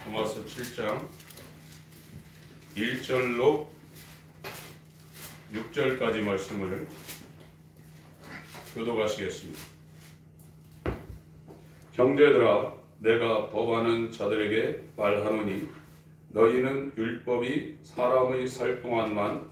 로마서 7장 1절로 6절까지 말씀을 교독하시겠습니다. 형제들아, 내가 법하는 자들에게 말하노니 너희는 율법이 사람의 살 동안만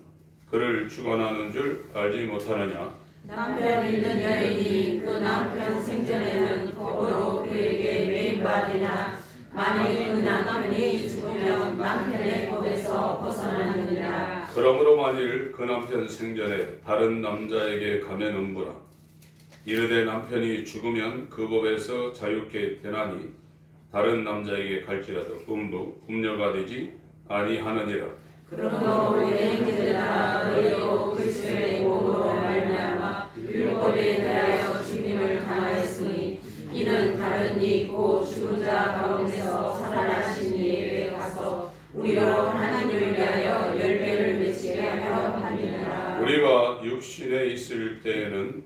그를 주관하는 줄 알지 못하느냐? 남편 있는 여인이 그 남편 생전에는 법으로 그에게 매임받으나 만일 그 남편이 죽으면 남편의 법에서 벗어나느니라. 그러므로 만일 그 남편 생전에 다른 남자에게 가면은보라. 이르되 남편이 죽으면 그 법에서 자유케 되나니 다른 남자에게 갈지라도 음부 음녀가 되지 아니하느니라. 그러므로 우리 형제들아, 너희도 그리스도의 몸으로 말미암아 율법에 대하여 죽임을 당하였으니 이는 다른 이 있고 죽은 자 가운데서 살아나신 이에게 가서 우리로 하나님을 위하여 열매를 맺게 하려 함이니라. 우리가 육신에 있을 때에는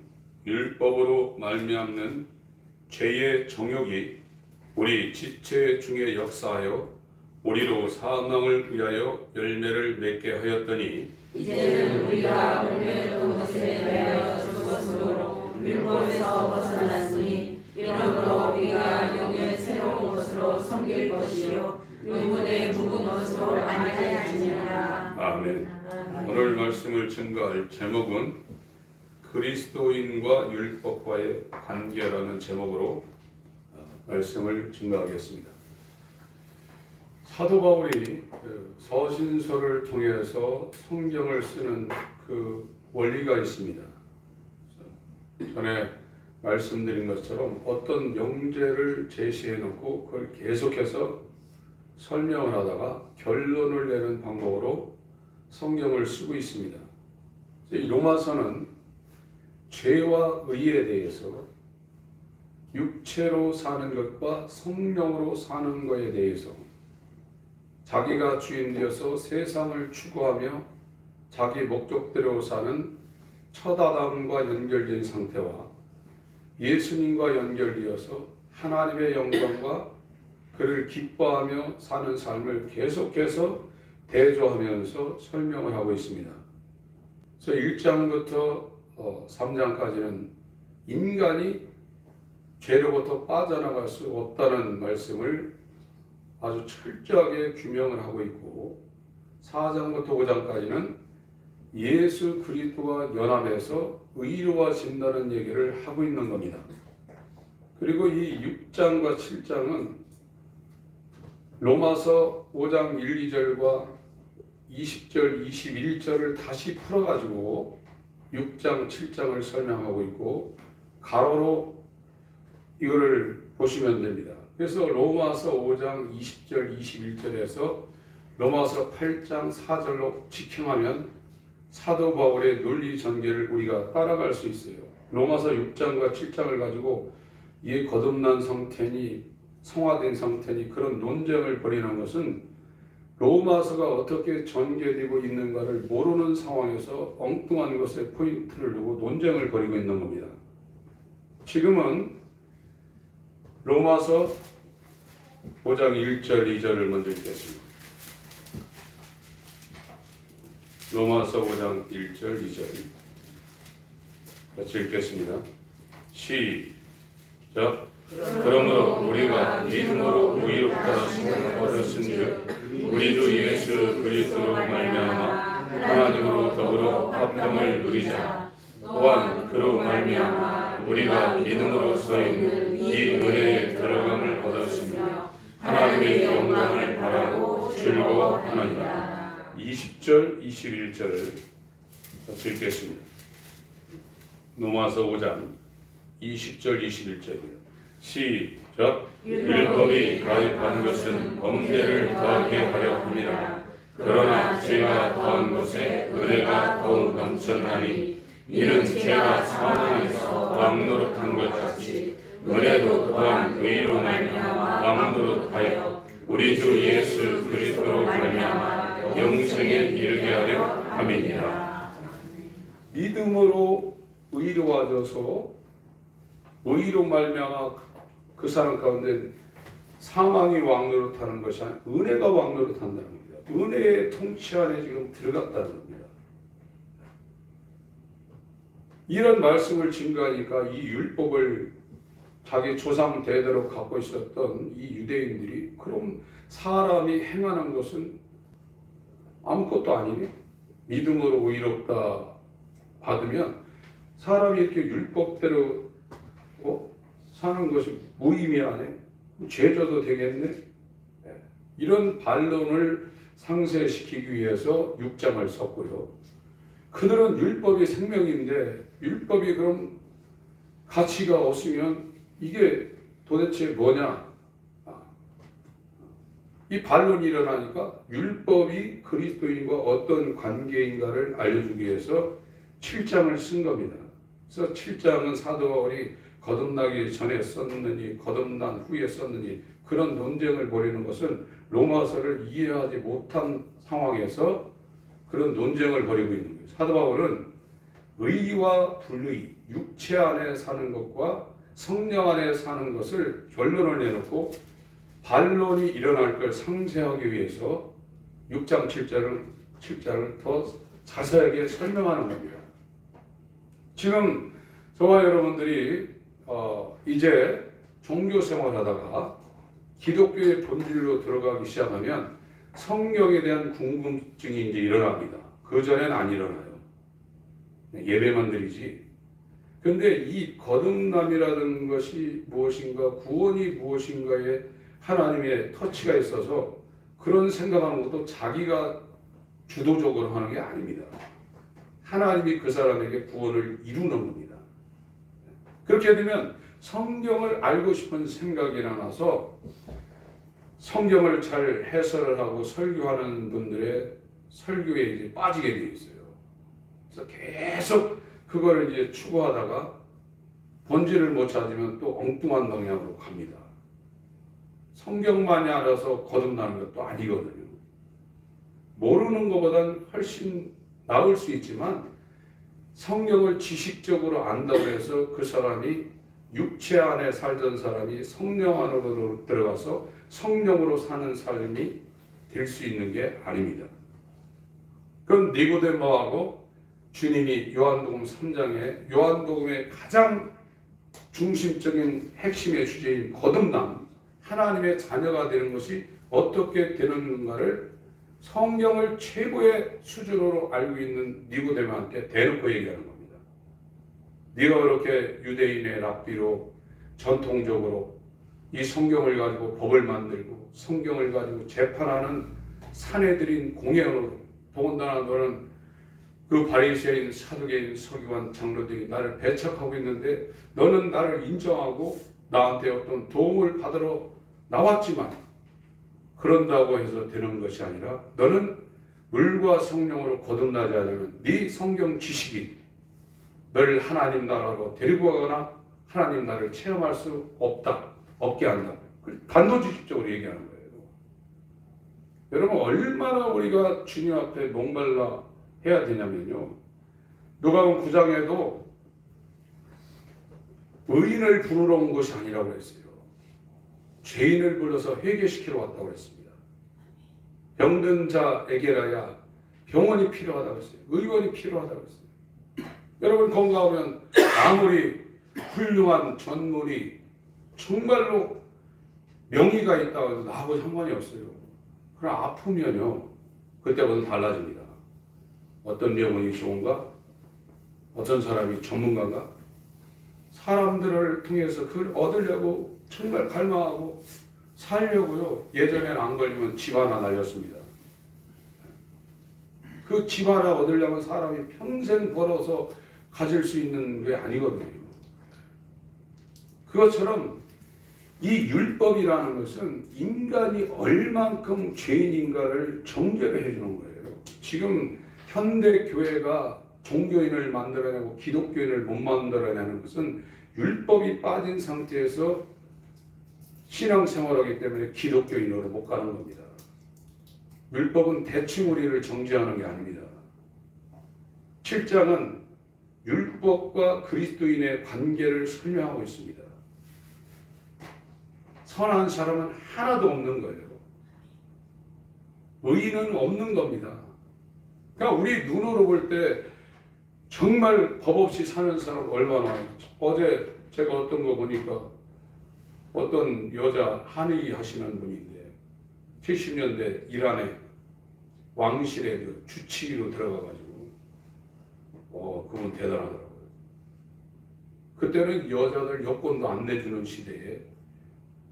율법으로 말미암는 죄의 정욕이 우리 지체 중에 역사하여 우리로 사망을 위하여 열매를 맺게 하였더니 이제는 우리가 열매를 것에 대하여 죽었으므로 율법에서 벗어났으니 이러므로 우리가 영의 새로운 것으로 섬길 것이요 의문의 묵은 것으로 아니하리라. 아멘. 오늘 말씀을 증거할 제목은 그리스도인과 율법과의 관계라는 제목으로 말씀을 증거하겠습니다. 사도 바울이 서신서를 통해서 성경을 쓰는 그 원리가 있습니다. 전에 말씀드린 것처럼 어떤 명제를 제시해 놓고 그걸 계속해서 설명을 하다가 결론을 내는 방법으로 성경을 쓰고 있습니다. 이 로마서는 죄와 의에 대해서 육체로 사는 것과 성령으로 사는 것에 대해서 자기가 주인 되어서 세상을 추구하며 자기 목적대로 사는 첫 아담과 연결된 상태와 예수님과 연결되어서 하나님의 영광과 그를 기뻐하며 사는 삶을 계속해서 대조하면서 설명을 하고 있습니다. 그래서 1장부터 3장까지는 인간이 죄로부터 빠져나갈 수 없다는 말씀을 아주 철저하게 규명을 하고 있고 4장부터 5장까지는 예수 그리스도와 연합해서 의로워진다는 얘기를 하고 있는 겁니다. 그리고 이 6장과 7장은 로마서 5장 1, 2절과 20절, 21절을 다시 풀어가지고 6장, 7장을 설명하고 있고 가로로 이거를 보시면 됩니다. 그래서 로마서 5장 20절, 21절에서 로마서 8장 4절로 직행하면 사도 바울의 논리 전개를 우리가 따라갈 수 있어요. 로마서 6장과 7장을 가지고 이 거듭난 상태니 성화된 상태니 그런 논쟁을 벌이는 것은 로마서가 어떻게 전개되고 있는가를 모르는 상황에서 엉뚱한 것에 포인트를 두고 논쟁을 벌이고 있는 겁니다. 지금은 로마서 5장 1절, 2절을 먼저 읽겠습니다. 로마서 5장 1절, 2절 같이 읽겠습니다. 시작. 그러므로 우리가 믿음으로 의롭다 하심을 얻었은즉 우리 주 예수 그리스도로 말미암아 하나님으로 더불어 화평을 누리자. 또한 그로 말미암아 우리가 믿음으로 서 있는 이 은혜에 들어감을 얻었으며 하나님의 영광을 바라고 즐거워하느니라. 20절, 21절을 같이 읽겠습니다. 로마서 5장 20절, 21절이요. 시작. 율법이 가입한 것은 범죄를 더하게 하려 함이라. 그러나 죄가 더한 것에 은혜가 더욱 넘쳐나니 이는 죄가 사망에서 왕노릇한 것 같이 은혜도 또한 의로 말미암아 왕노릇하여 우리 주 예수 그리스도로 말미암아 영생에 이르게 하려 함이니라. 믿음으로 의로워져서 의로 말미암아 그 사람 가운데 사망이 왕노릇하는 것이 아니라 은혜가 왕노릇한다는 겁니다. 은혜의 통치 안에 지금 들어갔다는 겁니다. 이런 말씀을 증거하니까 이 율법을 자기 조상 대대로 갖고 있었던 이 유대인들이 그럼 사람이 행하는 것은 아무것도 아니네? 믿음으로 의롭다 받으면 사람이 이렇게 율법대로 사는 것이 무의미하네? 죄져도 되겠네? 이런 반론을 상쇄시키기 위해서 6장을 썼고요. 그들은 율법이 생명인데 율법이 그럼 가치가 없으면 이게 도대체 뭐냐? 이 반론이 일어나니까 율법이 그리스도인과 어떤 관계인가를 알려주기 위해서 7장을 쓴 겁니다. 그래서 7장은 사도 바울이 거듭나기 전에 썼느니 거듭난 후에 썼느니 그런 논쟁을 벌이는 것은 로마서를 이해하지 못한 상황에서 그런 논쟁을 벌이고 있는 거예요. 사도 바울은 의와 불의, 육체 안에 사는 것과 성령 안에 사는 것을 결론을 내놓고 반론이 일어날 걸 상쇄하기 위해서 6장 7장을 더 자세하게 설명하는 겁니다. 지금 저와 여러분들이 이제 종교 생활하다가 기독교의 본질로 들어가기 시작하면 성경에 대한 궁금증이 이제 일어납니다. 그 전에는 안 일어나요. 예배만 드리지. 근데 이 거듭남이라는 것이 무엇인가, 구원이 무엇인가에 하나님의 터치가 있어서 그런 생각하는 것도 자기가 주도적으로 하는 게 아닙니다. 하나님이 그 사람에게 구원을 이루는 겁니다. 그렇게 되면 성경을 알고 싶은 생각이 일어나서 성경을 잘 해설을 하고 설교하는 분들의 설교에 이제 빠지게 되어 있어요. 그래서 계속 그거를 이제 추구하다가 본질을 못 찾으면 또 엉뚱한 방향으로 갑니다. 성경만이 알아서 거듭나는 것도 아니거든요. 모르는 것보단 훨씬 나을 수 있지만 성경을 지식적으로 안다고 해서 그 사람이 육체 안에 살던 사람이 성령 안으로 들어가서 성령으로 사는 삶이 될 수 있는 게 아닙니다. 그럼 니고데모하고 주님이 요한복음 3장에 요한복음의 가장 중심적인 핵심의 주제인 거듭남, 하나님의 자녀가 되는 것이 어떻게 되는가를 성경을 최고의 수준으로 알고 있는 니고데모한테 대놓고 얘기하는 겁니다. 네가 그렇게 유대인의 랍비로 전통적으로 이 성경을 가지고 법을 만들고 성경을 가지고 재판하는 사내들인 공회로 더군다나 너는 그 바리새인, 사두개인, 서기관, 장로들이 나를 배척하고 있는데 너는 나를 인정하고 나한테 어떤 도움을 받으러 나왔지만 그런다고 해서 되는 것이 아니라 너는 물과 성령으로 거듭나지 않으면 네 성경 지식이 너를 하나님 나라로 데리고 가거나 하나님 나라를 체험할 수 없게 한다. 단도직입적으로 얘기하는 거예요. 여러분 얼마나 우리가 주님 앞에 목말라 해야 되냐면요. 누가복음 9장에도 의인을 부르러 온 것이 아니라고 했어요. 죄인을 불러서 회개시키러 왔다고 했습니다. 병든 자에게라야 병원이 필요하다고 했어요. 의원이 필요하다고 했어요. 여러분 건강하면 아무리 훌륭한 전문이 정말로 명의가 있다고 해도 나하고 상관이 없어요. 그럼 아프면요 그때부터 달라집니다. 어떤 병원이 좋은가? 어떤 사람이 전문가인가? 사람들을 통해서 그걸 얻으려고 정말 갈망하고 살려고요. 예전에는 안 걸리면 집 하나 날렸습니다. 그 집 하나 얻으려면 사람이 평생 벌어서 가질 수 있는 게 아니거든요. 그것처럼 이 율법이라는 것은 인간이 얼만큼 죄인인가를 정죄를 해주는 거예요. 지금 현대 교회가 종교인을 만들어내고 기독교인을 못 만들어내는 것은 율법이 빠진 상태에서 신앙생활하기 때문에 기독교인으로 못 가는 겁니다. 율법은 대충 우리를 정죄하는 게 아닙니다. 7장은 율법과 그리스도인의 관계를 설명하고 있습니다. 선한 사람은 하나도 없는 거예요. 의인은 없는 겁니다. 그러니까 우리 눈으로 볼 때 정말 법 없이 사는 사람 얼마나 많아요. 어제 제가 어떤 거 보니까 어떤 여자 한의 하시는 분인데 70년대 이란에 왕실에 그 주치의로 들어가가지고 그분 대단하더라고요. 그때는 여자들 여권도 안 내주는 시대에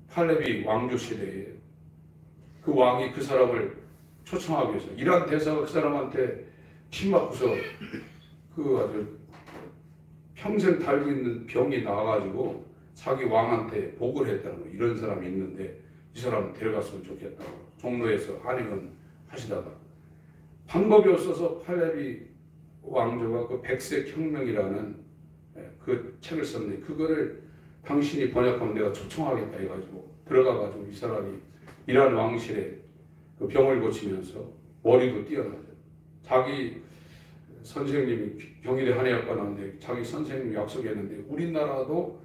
팔레비 왕조 시대에 그 왕이 그 사람을 초청하기 위해서 이란 대사가 그 사람한테 침 맞고서 그 아주 평생 달고 있는 병이 나와가지고 자기 왕한테 복을 했다는 거. 이런 사람이 있는데 이 사람 데려갔으면 좋겠다고 종로에서 한의원 하시다가 방법이 없어서 팔레비 왕조가 그 백색혁명이라는 그 책을 썼는데 그거를 당신이 번역하면 내가 초청하겠다 해가지고 들어가가지고 이 사람이 이란 왕실에 그 병을 고치면서 머리도 뛰어나죠. 자기 선생님이 경희대 한의학과 나왔는데 자기 선생님이 약속했는데 우리나라도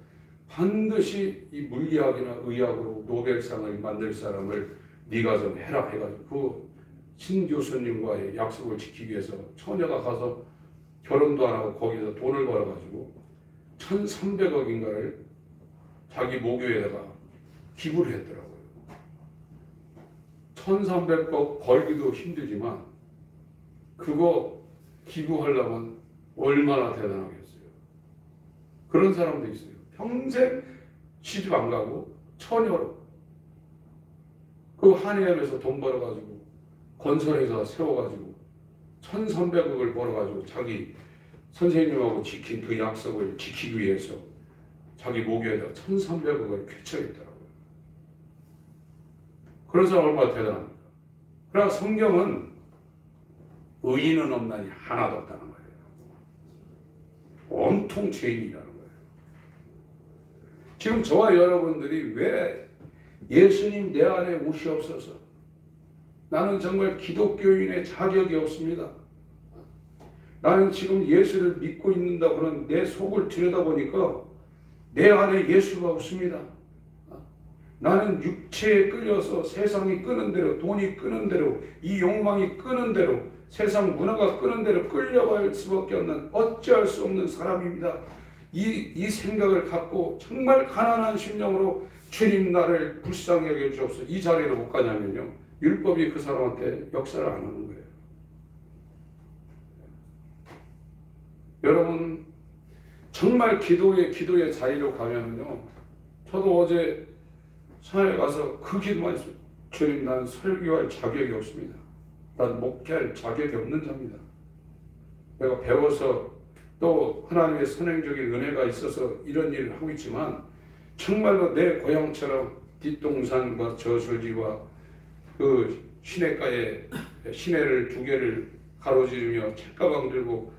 반드시 이 물리학이나 의학으로 노벨상을 만들 사람을 네가 좀 해라 해가지고 그 신 교수님과의 약속을 지키기 위해서 처녀가 가서 결혼도 안 하고 거기서 돈을 벌어가지고 1,300억인가를 자기 모교에다가 기부를 했더라고요. 1,300억 벌기도 힘들지만 그거 기부하려면 얼마나 대단하겠어요. 그런 사람도 있어요. 평생 시집 안 가고 처녀로 그 한의원에서 돈 벌어가지고 건설회사 세워가지고 1,300억을 벌어가지고 자기 선생님하고 지킨 그 약속을 지키기 위해서 자기 모교에다가 1,300억을 쾌척했더라고요. 그런 사람 얼마나 대단합니까? 그러나 성경은 의인은 없나니 하나도 없다는 거예요. 온통 죄인이라는 거예요. 지금 저와 여러분들이 왜 예수님 내 안에 오시옵소서 나는 정말 기독교인의 자격이 없습니다. 나는 지금 예수를 믿고 있는다고 하는 내 속을 들여다보니까 내 안에 예수가 없습니다. 나는 육체에 끌려서 세상이 끄는 대로 돈이 끄는 대로 이 욕망이 끄는 대로 세상 문화가 끄는 대로 끌려갈 수밖에 없는 어찌할 수 없는 사람입니다. 이 생각을 갖고 정말 가난한 심령으로 주님 나를 불쌍히 여겨주옵소서 이 자리로 못 가냐면요 율법이 그 사람한테 역사를 안 하는 거예요. 여러분 정말 기도의 자리로 가면요 저도 어제 산에 가서 그 기도만 했어요. 주님 나는 설교할 자격이 없습니다. 난 목회할 자격이 없는 자입니다. 내가 배워서 또 하나님의 선행적인 은혜가 있어서 이런 일을 하고 있지만 정말로 내 고향처럼 뒷동산과 저수지와 그 시내가에 시내를 2개를 가로지르며 책가방 들고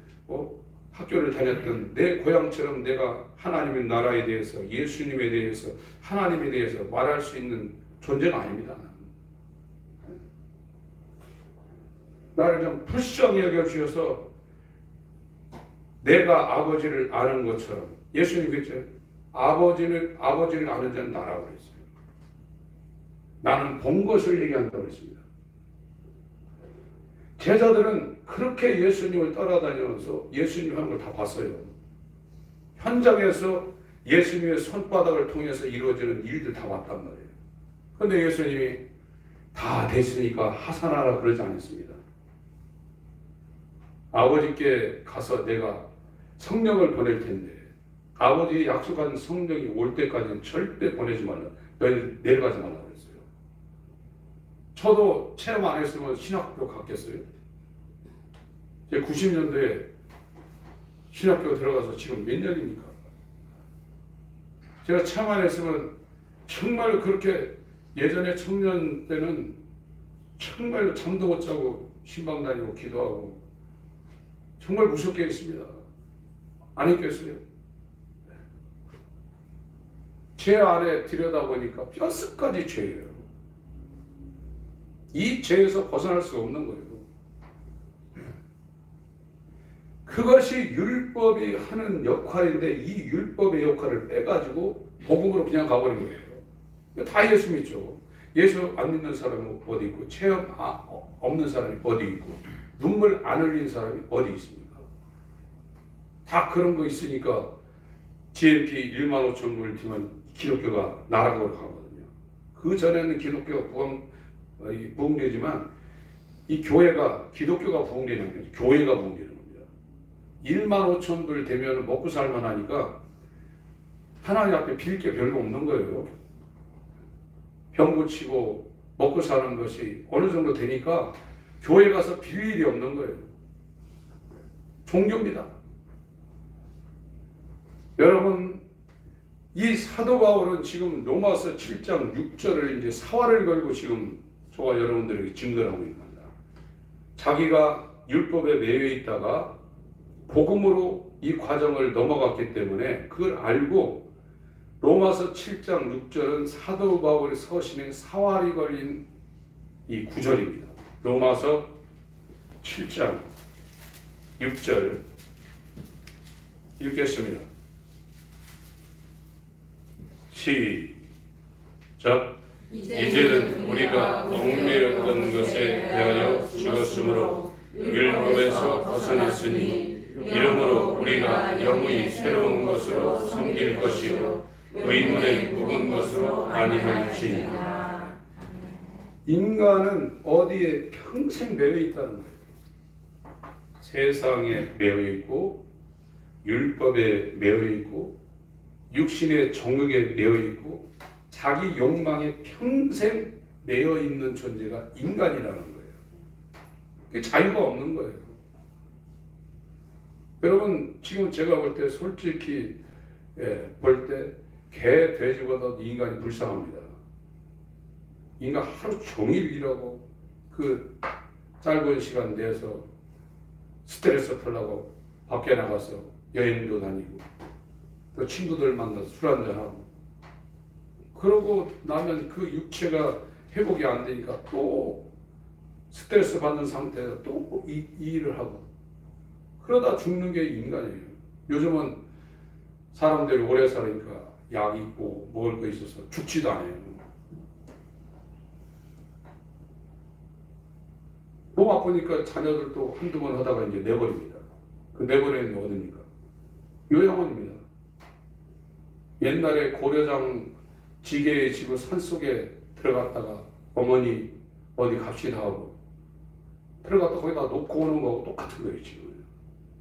학교를 다녔던 내 고향처럼 내가 하나님의 나라에 대해서 예수님에 대해서 하나님에 대해서 말할 수 있는 존재가 아닙니다. 나를 좀 불쌍히 여겨주셔서 내가 아버지를 아는 것처럼 예수님 그랬죠. 아버지를 아는 자는 나라고 그랬어요. 나는 본 것을 얘기한다고 했습니다. 제자들은 그렇게 예수님을 따라다니면서 예수님 하는 걸 다 봤어요. 현장에서 예수님의 손바닥을 통해서 이루어지는 일들 다 봤단 말이에요. 그런데 예수님이 다 됐으니까 하산하라 그러지 않았습니다. 아버지께 가서 내가 성령을 보낼 텐데 아버지 약속한 성령이 올 때까지는 절대 보내지 말라. 너희들 내려가지 말라 그랬어요. 저도 체험 안 했으면 신학교 갔겠어요? 제 90년도에 신학교 들어가서 지금 몇 년입니까? 제가 체험 안 했으면 정말 그렇게 예전에 청년 때는 정말로 잠도 못 자고 신방 다니고 기도하고 정말 무섭게 했습니다. 안 했겠어요? 제 안에 들여다보니까 뼛속까지 죄예요. 이 죄에서 벗어날 수가 없는 거예요. 그것이 율법이 하는 역할인데 이 율법의 역할을 빼가지고 복음으로 그냥 가버린 거예요. 다 예수 믿죠. 예수 안 믿는 사람은 어디 있고, 체험 없는 사람이 어디 있고, 눈물 안 흘린 사람이 어디 있습니까? 다 그런 거 있으니까 GNP 1만 5천 불 뒤면 기독교가 나락으로 가거든요. 그 전에는 기독교가 부흥되지만 이 교회가, 기독교가 부흥되는 거예요. 교회가 부흥되는 겁니다. 1만 5천 불 되면 먹고 살만 하니까 하나님 앞에 빌 게 별로 없는 거예요. 병 고치고 먹고 사는 것이 어느 정도 되니까 교회 가서 빌 일이 없는 거예요. 종교입니다. 여러분, 이 사도 바울은 지금 로마서 7장 6절을 이제 사활을 걸고 지금 저와 여러분들에게 증거를 하고 있는 겁니다. 자기가 율법에 매여 있다가 복음으로 이 과정을 넘어갔기 때문에 그걸 알고 로마서 7장 6절은 사도 바울의 서신에 사활이 걸린 이 구절입니다. 로마서 7장 6절 읽겠습니다. 시작. 이제는 우리가 얽매였던 것에 대하여 죽었으므로 율법에서 벗어났으니 이러므로 우리가 영의 새로운 것으로 섬길 것이요 의문의 묵은 것으로 아니할지니라. 인간은 어디에 평생 매여 있다는 거예요. 세상에 매여 있고 율법에 매여 있고 육신의 정욕에 매여 있고 자기 욕망에 평생 매여 있는 존재가 인간이라는 거예요. 자유가 없는 거예요. 여러분, 지금 제가 볼 때 솔직히 볼 때 개, 돼지보다 인간이 불쌍합니다. 인간 하루 종일 일하고 그 짧은 시간 내서 스트레스 풀려고 밖에 나가서 여행도 다니고 또 친구들 만나서 술 한잔하고 그러고 나면 그 육체가 회복이 안 되니까 또 스트레스 받는 상태에서 또 이 일을 하고 그러다 죽는 게 인간이에요. 요즘은 사람들이 오래 살으니까 약 있고 먹을 거 있어서 죽지도 않아요. 몸 아프니까 자녀들도 한두 번 하다가 이제 내버립니다. 그 내버리는 게 어딥니까? 요양원입니다. 옛날에 고려장 지게에 지고 산속에 들어갔다가 어머니 어디 갑시다 하고 들어갔다 거기다 놓고 오는 거하고 똑같은 거예요.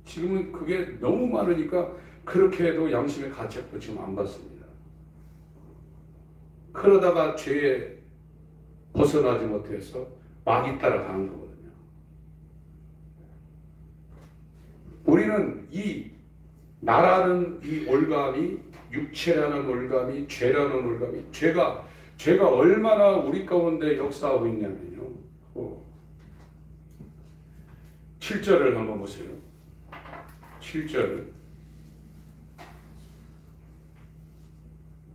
지금은 그게 너무 많으니까 그렇게 해도 양심의 가책도 지금 안 받습니다. 그러다가 죄에 벗어나지 못해서 마귀 따라가는 거거든요. 우리는 이 나라는 이 올감이, 육체라는 올감이, 죄라는 올감이, 죄가 얼마나 우리 가운데 역사하고 있냐면요. 7절을 한번 보세요. 7절,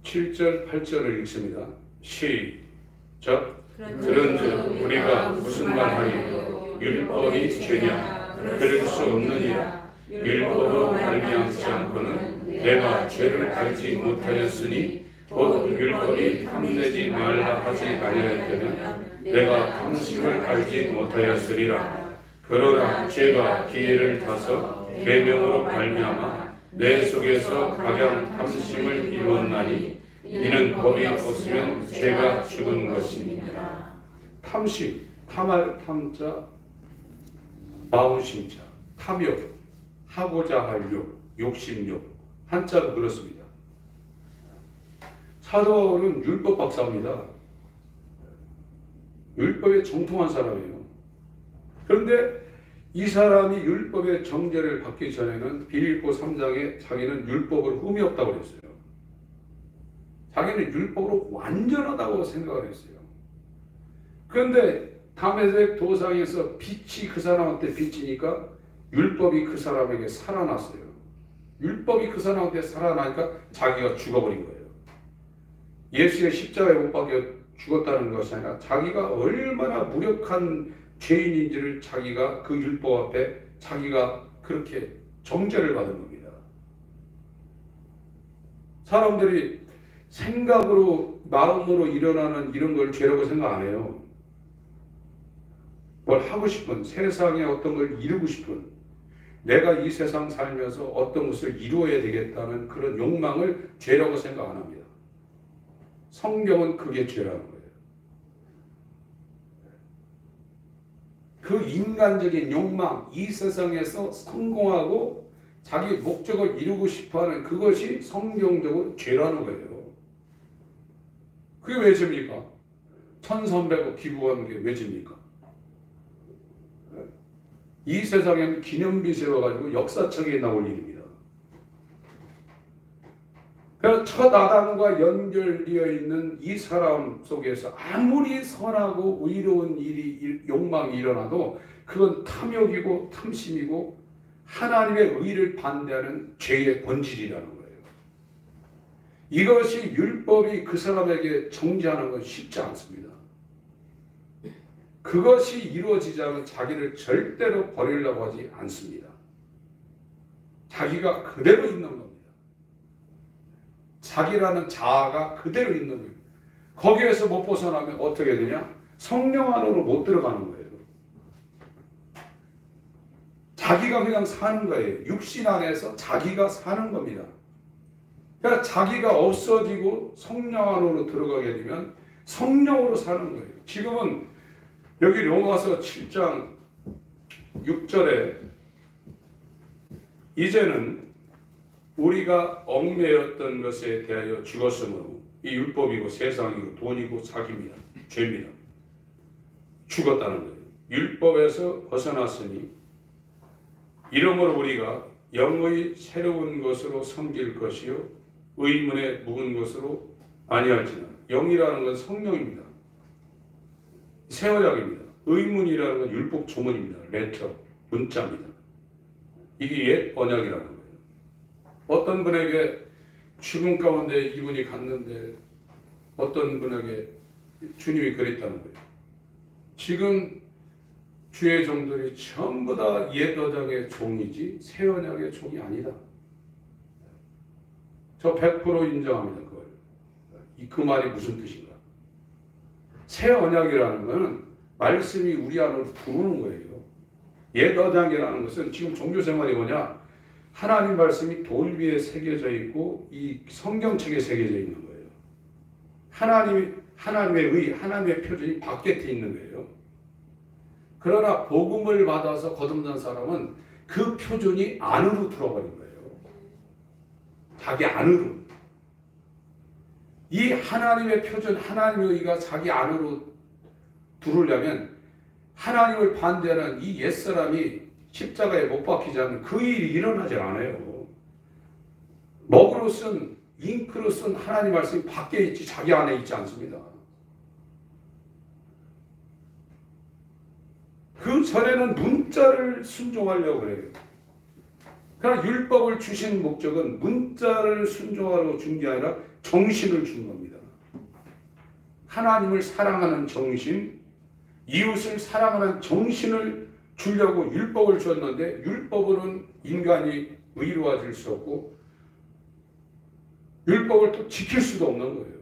8절을 읽습니다. 시작. 그런즉 우리가 무슨 말하리요? 율법이 죄냐? 그럴 수 없느니라. 율법으로 말미암지 않고는 내가 죄를 알지 못하였으니 곧 율법이 탐내지 말라 하지 아니하였다면 내가 탐심을 알지 못하였으리라. 그러나 죄가 기회를 타서 계명으로 말미암아 내 속에서 각양 탐심을 이루었나니 이는 법이 없으면 죄가 죽은 것입니다. 탐심, 탐할 탐자, 마음심자, 탐욕, 하고자 할 욕, 욕심욕, 한자로 그렇습니다. 사도는 율법 박사입니다. 율법에 정통한 사람이에요. 그런데 이 사람이 율법의 정죄를 받기 전에는 빌립보 3장에 자기는 율법을 흠이 없다고 그랬어요. 자기는 율법으로 완전하다고 생각을 했어요. 그런데 다메섹 도상에서 빛이 그 사람한테 비치니까 율법이 그 사람에게 살아났어요. 율법이 그 사람한테 살아나니까 자기가 죽어버린 거예요. 예수의 십자가에 못 박혀 죽었다는 것이 아니라 자기가 얼마나 무력한 죄인인지를 자기가 그 율법 앞에 자기가 그렇게 정죄를 받은 겁니다. 사람들이 생각으로 마음으로 일어나는 이런 걸 죄라고 생각 안 해요. 뭘 하고 싶은, 세상에 어떤 걸 이루고 싶은, 내가 이 세상 살면서 어떤 것을 이루어야 되겠다는 그런 욕망을 죄라고 생각 안 합니다. 성경은 그게 죄라는 거예요. 그 인간적인 욕망, 이 세상에서 성공하고 자기 목적을 이루고 싶어하는 그것이 성경적으로 죄라는 거예요. 그게 왜 죄입니까? 1300억 기부하는 게 왜 죄입니까? 이 세상에는 기념비 세워가지고 역사책에 나올 일입니다. 그래서 첫 아담과 연결되어 있는 이 사람 속에서 아무리 선하고 의로운 일이, 욕망이 일어나도 그건 탐욕이고 탐심이고 하나님의 의를 반대하는 죄의 본질이라는 거예요. 이것이 율법이 그 사람에게 정죄하는 건 쉽지 않습니다. 그것이 이루어지지 않으면 자기를 절대로 버리려고 하지 않습니다. 자기가 그대로 있는 겁니다. 자기라는 자아가 그대로 있는 거예요. 거기에서 못 벗어나면 어떻게 되냐? 성령 안으로 못 들어가는 거예요. 자기가 그냥 사는 거예요. 육신 안에서 자기가 사는 겁니다. 그러니까 자기가 없어지고 성령 안으로 들어가게 되면 성령으로 사는 거예요. 지금은 여기 로마서 7장 6절에 이제는 우리가 얽매였던 것에 대하여 죽었으므로 이 율법이고 세상이고 돈이고 사기입니다. 죄입니다. 죽었다는 거예요. 율법에서 벗어났으니 이러므로 우리가 영의 새로운 것으로 섬길 것이요 의문에 묵은 것으로 아니할지나. 영이라는 건 성령입니다. 새 언약입니다. 의문이라는 건 율법 조문입니다. 레터, 문자입니다. 이게 옛 언약이라는 거예요. 어떤 분에게 죽음 가운데 이분이 갔는데 어떤 분에게 주님이 그랬다는 거예요. 지금 주의 종들이 전부 다 옛 언약의 종이지 새 언약의 종이 아니다. 저 100% 인정합니다. 그걸. 그 말이 무슨 뜻인가? 새 언약이라는 것은 말씀이 우리 안으로 들어오는 거예요. 옛 언약이라는 것은 지금 종교 생활이 뭐냐? 하나님 말씀이 돌 위에 새겨져 있고 이 성경책에 새겨져 있는 거예요. 하나님의 의, 하나님의 표준이 밖에 있는 거예요. 그러나 복음을 받아서 거듭난 사람은 그 표준이 안으로 들어버린 거예요. 자기 안으로. 이 하나님의 표준, 하나님의 의가 자기 안으로 들어오려면 하나님을 반대하는 이 옛사람이 십자가에 못 박히지 않는 그 일이 일어나지 않아요. 먹으로 쓴, 잉크로 쓴 하나님 말씀이 밖에 있지 자기 안에 있지 않습니다. 그 전에는 문자를 순종하려고 그래요. 그러나 율법을 주신 목적은 문자를 순종하려고 준 게 아니라 정신을 준 겁니다. 하나님을 사랑하는 정신, 이웃을 사랑하는 정신을 주려고 율법을 줬는데 율법으로는 인간이 의로워질 수 없고 율법을 또 지킬 수도 없는 거예요.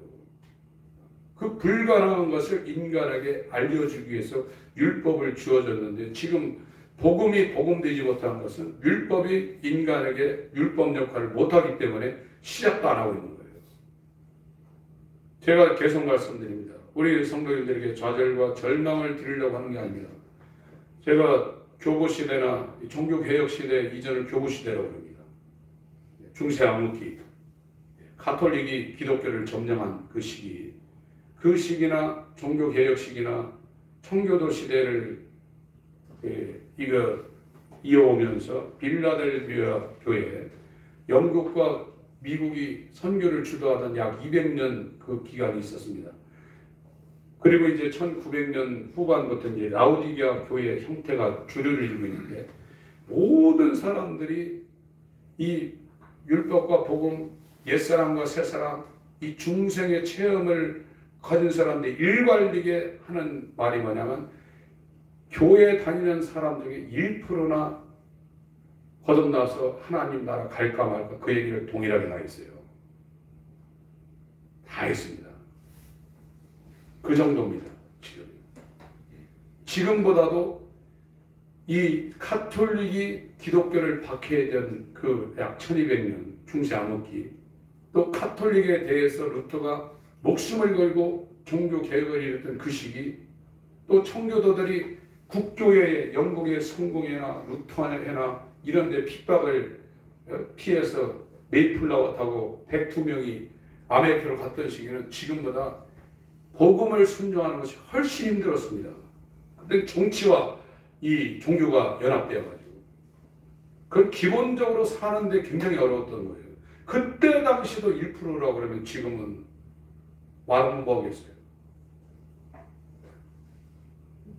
그 불가능한 것을 인간에게 알려주기 위해서 율법을 주어졌는데 지금 복음이 복음되지 못하는 것은 율법이 인간에게 율법 역할을 못하기 때문에 시작도 안 하고 있는 거예요. 제가 계속 말씀드립니다. 우리 성도님들에게 좌절과 절망을 드리려고 하는 게 아닙니다. 제가 교구시대나 종교개혁시대 이전을 교구시대라고 합니다. 중세 암흑기, 가톨릭이 기독교를 점령한 그 시기, 그 시기나 종교개혁 시기나 청교도 시대를 이어오면서 빌라델비아 교회, 영국과 미국이 선교를 주도하던 약 200년 그 기간이 있었습니다. 그리고 이제 1900년 후반부터 이제 라우디게아 교회의 형태가 주류를 이루고 있는데 모든 사람들이 이 율법과 복음, 옛사람과 새사람, 이 중생의 체험을 가진 사람들이 일관되게 하는 말이 뭐냐면 교회 다니는 사람 중에 1%나 거듭나서 하나님 나라 갈까 말까 그 얘기를 동일하게 나 있어요. 다 했습니다. 그 정도입니다. 지금보다도 이 카톨릭이 기독교를 박해했던 그 약 1200년 중세 암흑기, 또 카톨릭에 대해서 루터가 목숨을 걸고 종교 개혁을 이뤘던 그 시기, 또 청교도들이 국교의 영국의 성공회나 루터회나 이런 데 핍박을 피해서 메이플라워 타고 102명이 아메리카로 갔던 시기는 지금보다 복음을 순종하는 것이 훨씬 힘들었습니다. 근데 정치와 이 종교가 연합되어가지고 그 기본적으로 사는데 굉장히 어려웠던 거예요. 그때 당시도 1%라고 그러면 지금은 말은 뭐겠어요.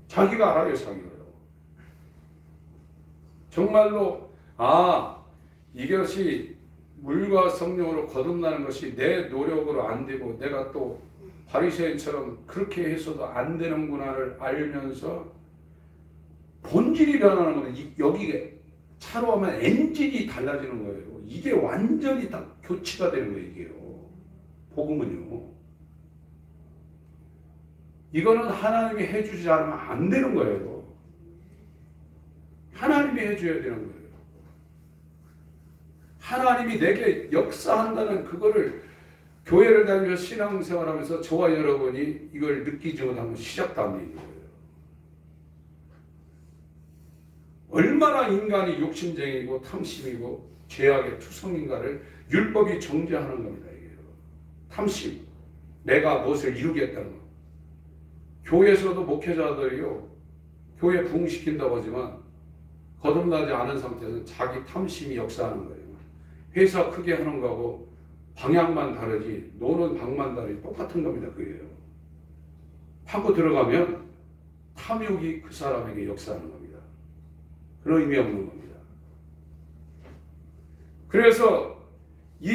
자기가 알아요, 자기가요. 정말로 이것이 물과 성령으로 거듭나는 것이 내 노력으로 안 되고 내가 또 바리새인처럼 그렇게 해서도 안 되는구나를 알면서 본질이 변하는 거는 여기 차로 하면 엔진이 달라지는 거예요. 이게 완전히 다 교치가 되는 거예요. 이게요. 복음은요. 이거는 하나님이 해주지 않으면 안 되는 거예요. 하나님이 해줘야 되는 거예요. 하나님이 내게 역사한다는 그거를 교회를 다니면서 신앙생활하면서 저와 여러분이 이걸 느끼지 못하면 시작도 안 되는 거예요. 얼마나 인간이 욕심쟁이고 탐심이고 죄악의 투성인가를 율법이 정죄하는 겁니다. 이게요. 탐심, 내가 무엇을 이루겠다는 것. 교회에서도 목회자들이요, 교회 부흥시킨다고 하지만 거듭나지 않은 상태에서 자기 탐심이 역사하는 거예요. 회사 크게 하는 거하고 방향만 다르지 노는 방만 다르지 똑같은 겁니다. 그게요. 하고 들어가면 탐욕이 그 사람에게 역사하는 겁니다. 그런 의미 없는 겁니다. 그래서 이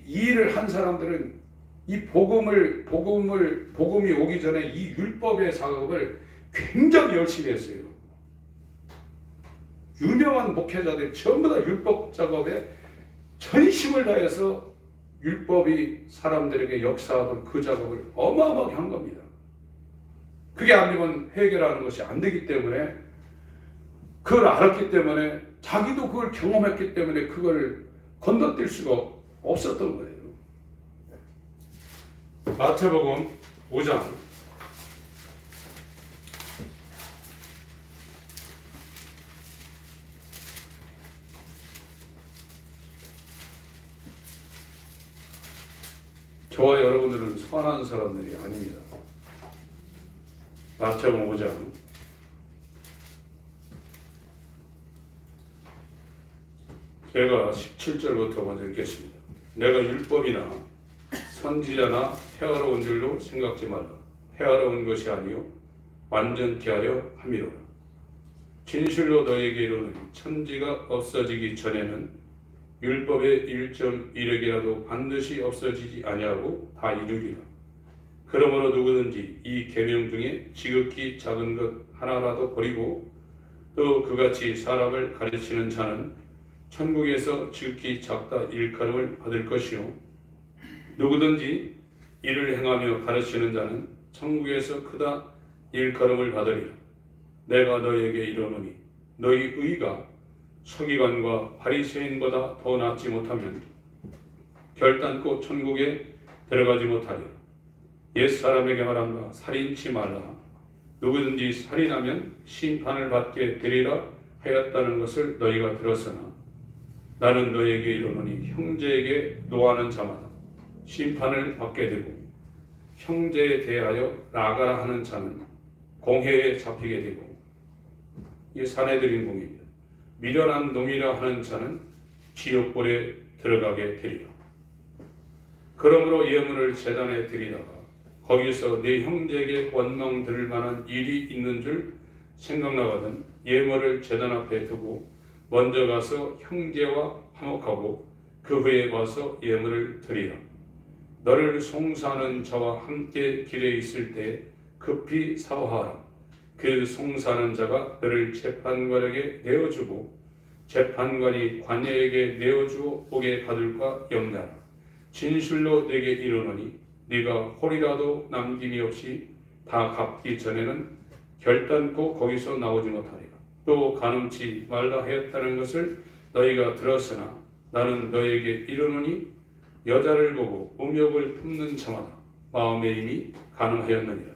일을 한 사람들은 이 복음이 오기 전에 이 율법의 작업을 굉장히 열심히 했어요. 유명한 목회자들이 전부 다 율법 작업에 전심을 다해서 율법이 사람들에게 역사하던 그 작업을 어마어마하게 한 겁니다. 그게 안 되면 해결하는 것이 안 되기 때문에, 그걸 알았기 때문에, 자기도 그걸 경험했기 때문에 그걸 건너뛸 수가 없었던 거예요. 마태복음 5장 저와 여러분들은 선한 사람들이 아닙니다. 마태복음 5장 제가 17절부터 먼저 읽겠습니다. 내가 율법이나 선지자나 해하러 온 줄로 생각지 말라. 해하러 온 것이 아니요 완전케 하려 함이로라. 진실로 너에게 이르노니 천지가 없어지기 전에는 율법의 1.1획이라도 반드시 없어지지 아니하고 다 이루리라. 그러므로 누구든지 이 계명 중에 지극히 작은 것 하나라도 버리고 또 그같이 사람을 가르치는 자는 천국에서 지극히 작다 일컬음을 받을 것이요 누구든지 이를 행하며 가르치는 자는 천국에서 크다 일컬음을 받으리라. 내가 너에게 이르노니 너희 의가 서기관과 바리새인보다 더 낫지 못하면 결단코 천국에 들어가지 못하리라. 옛사람에게 말한다. 살인치 말라. 누구든지 살인하면 심판을 받게 되리라 하였다는 것을 너희가 들었으나 나는 너에게 이르노니 형제에게 노하는 자마다 심판을 받게 되고 형제에 대하여 나가라 하는 자는 공회에 잡히게 되고, 이 사내들인 공입니다. 미련한 놈이라 하는 자는 지옥불에 들어가게 되리라. 그러므로 예물을 제단에 드리다가 거기서 네 형제에게 원망 들을 만한 일이 있는 줄 생각나거든 예물을 제단 앞에 두고 먼저 가서 형제와 화목하고 그 후에 와서 예물을 드리라. 너를 송사하는 자와 함께 길에 있을 때 급히 사화하라. 그 송사하는 자가 너를 재판관에게 내어주고 재판관이 관예에게 내어주어 옥에 가둘까 염려하라. 진실로 내게 이르노니 네가 홀이라도 남김이 없이 다 갚기 전에는 결단코 거기서 나오지 못하리라. 또 간음치 말라 하였다는 것을 너희가 들었으나 나는 너희에게 이르노니 여자를 보고 음욕을 품는 자마다 마음에 이미 간음하였느니라.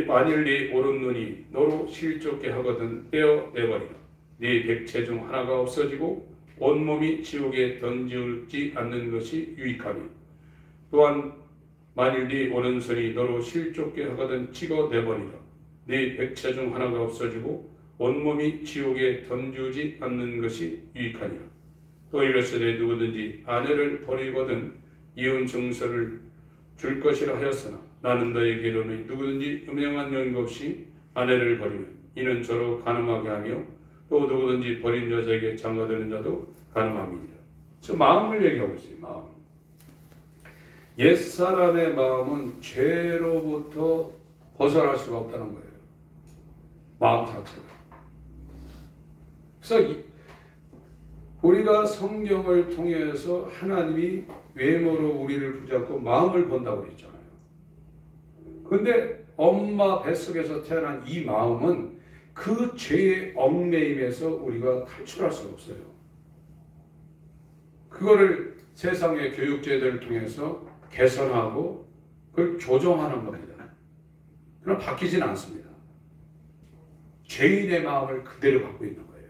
만일 네 오른눈이 너로 실족게 하거든 떼어내버리라. 네 백체 중 하나가 없어지고 온몸이 지옥에 던지지 않는 것이 유익하니 또한 만일 네 오른손이 너로 실족게 하거든 찍어내버리라. 네 백체 중 하나가 없어지고 온몸이 지옥에 던지지 않는 것이 유익하니라. 또 이르시되 누구든지 아내를 버리거든 이혼 증서를 줄 것이라 하였으나 나는 너에게 이르노니 누구든지 음행한 연고 없이 아내를 버리면 이는 저로 간음하게 하며 또 누구든지 버린 여자에게 장가드는 자도 간음함이니라. 저 마음을 얘기하고 있어요. 마음. 옛사람의 마음은 죄로부터 벗어날 수가 없다는 거예요. 마음 자체가. 그래서 우리가 성경을 통해서 하나님이 외모로 우리를 붙잡고 마음을 본다고 그랬잖아요. 그런데 엄마 뱃속에서 태어난 이 마음은 그 죄의 얽매임에서 우리가 탈출할 수가 없어요. 그거를 세상의 교육제도를 통해서 개선하고 그걸 조정하는 겁니다. 그럼 바뀌진 않습니다. 죄인의 마음을 그대로 갖고 있는 거예요.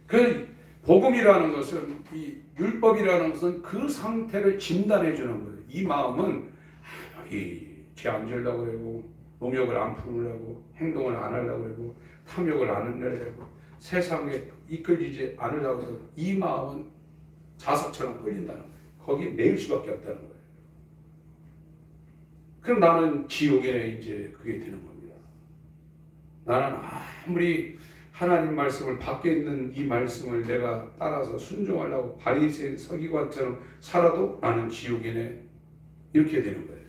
그 복음이라는 것은, 이 율법이라는 것은 그 상태를 진단해 주는 거예요. 이 마음은 죄 안 지으려고 그러고 음욕을 안 품으려고 행동을 안 하려고 그러고 탐욕을 안 하려고 세상에 이끌리지 않으려고 해서 이 마음은 자석처럼 끌린다는 거예요. 거기에 매일 수밖에 없다는 거예요. 그럼 나는 지옥에 이제 그게 되는 겁니다. 나는 아무리 하나님 말씀을 밖에 있는 이 말씀을 내가 따라서 순종하려고 바리새인 서기관처럼 살아도 나는 지옥이네, 이렇게 되는 거예요.